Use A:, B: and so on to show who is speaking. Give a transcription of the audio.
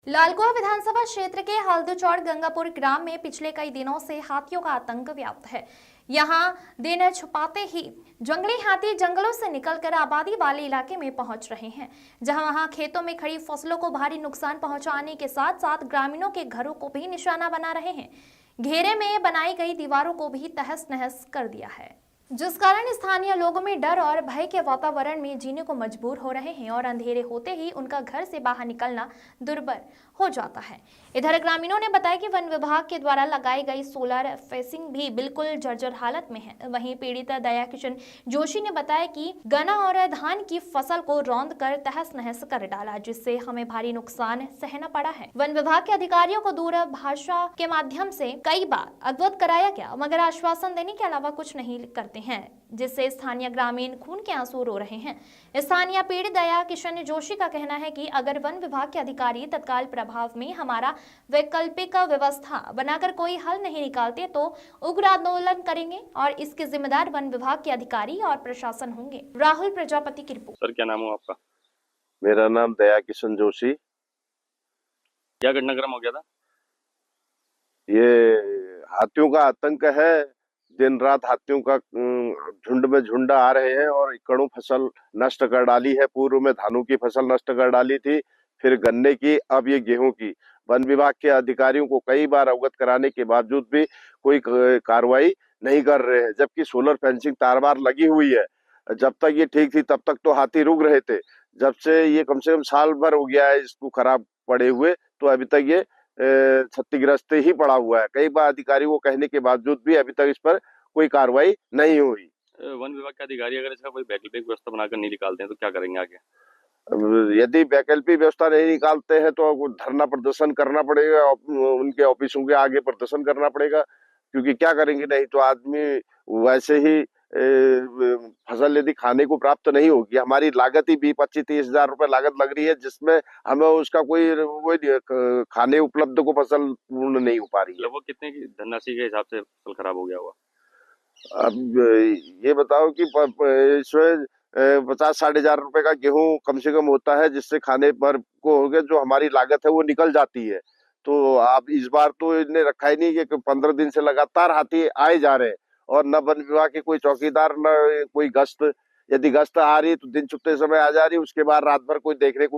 A: लालकुआं विधानसभा क्षेत्र के हल्दूचौड़ गंगापुर ग्राम में पिछले कई दिनों से हाथियों का आतंक व्याप्त है। यहां दिन छुपाते ही जंगली हाथी जंगलों से निकलकर आबादी वाले इलाके में पहुंच रहे हैं, जहां वहां खेतों में खड़ी फसलों को भारी नुकसान पहुंचाने के साथ साथ ग्रामीणों के घरों को भी निशाना बना रहे हैं। घेरे में बनाई गई दीवारों को भी तहस नहस कर दिया है, जिस कारण स्थानीय लोगों में डर और भय के वातावरण में जीने को मजबूर हो रहे हैं और अंधेरे होते ही उनका घर से बाहर निकलना दुर्भर हो जाता है। इधर ग्रामीणों ने बताया कि वन विभाग के द्वारा लगाई गई सोलर फेंसिंग भी बिल्कुल जर्जर हालत में है। वहीं पीड़ित दया किशन जोशी ने बताया कि गन्ना और धान की फसल को रौंद कर तहस नहस कर डाला, जिससे हमें भारी नुकसान सहना पड़ा है। वन विभाग के अधिकारियों को दूरभाषा के माध्यम से कई बार अवगत कराया गया, मगर आश्वासन देने के अलावा कुछ नहीं करते हैं, जिससे स्थानीय ग्रामीण खून के आंसू रो रहे हैं। स्थानीय पीड़ित दया किशन जोशी का कहना है कि अगर वन विभाग के अधिकारी तत्काल प्रभाव में हमारा वैकल्पिक व्यवस्था बनाकर कोई हल नहीं निकालते तो उग्र आंदोलन करेंगे और इसके जिम्मेदार वन विभाग के अधिकारी और प्रशासन होंगे। राहुल प्रजापति की रिपोर्ट।
B: सर, क्या नाम है आपका?
C: मेरा नाम दया किशन जोशी।
B: क्या घटनाक्रम हो गया था?
C: ये हाथियों का आतंक है। दिन रात हाथियों का झुंड में झुंड आ रहे हैं और एकड़ों फसल नष्ट कर डाली है। पूर्व में धानों की फसल नष्ट कर डाली थी, फिर गन्ने की, अब ये गेहूं की। वन विभाग के अधिकारियों को कई बार अवगत कराने के बावजूद भी कोई कार्रवाई नहीं कर रहे हैं, जबकि सोलर फेंसिंग तार-बार लगी हुई है। जब तक ये ठीक थी तब तक तो हाथी रुक रहे थे। जब से ये कम से कम साल भर हो गया है इसको खराब पड़े हुए, तो अभी तक ये क्षतिग्रस्त ही पड़ा हुआ है। कई बार अधिकारियों को कहने के बावजूद भी अभी तक इस पर कोई कार्रवाई नहीं हुई।
B: वन विभाग के अधिकारी अगर इसका कोई वैकल्पिक व्यवस्था बनाकर नहीं निकालते हैं तो क्या करेंगे आगे?
C: यदि वैकल्पिक व्यवस्था नहीं निकालते हैं तो धरना प्रदर्शन करना पड़ेगा, उनके ऑफिसों के आगे प्रदर्शन करना पड़ेगा, क्योंकि क्या करेंगे, नहीं तो आदमी वैसे ही फसल यदि खाने को प्राप्त नहीं होगी, हमारी लागत ही 20-25-30 हजार रुपए लागत लग रही है, जिसमें हमें उसका कोई वो खाने उपलब्ध को फसल पूर्ण नहीं हो पा रही है।
B: लगभग कितने की धनराशि के हिसाब से फसल खराब हो गया हुआ?
C: अब ये बताओ कि इसमें 50-60 हजार रुपए का गेहूं कम से कम होता है, जिससे खाने पर को हो गया, जो हमारी लागत है वो निकल जाती है। तो आप इस बार तो इन्हें रखा ही नहीं कि 15 दिन से लगातार हाथी आए जा रहे हैं और न वन विभाग के कोई चौकीदार, न कोई गश्त। यदि गश्त आ रही है तो दिन छुपते समय आ जा रही है, उसके बाद रात भर कोई देखने को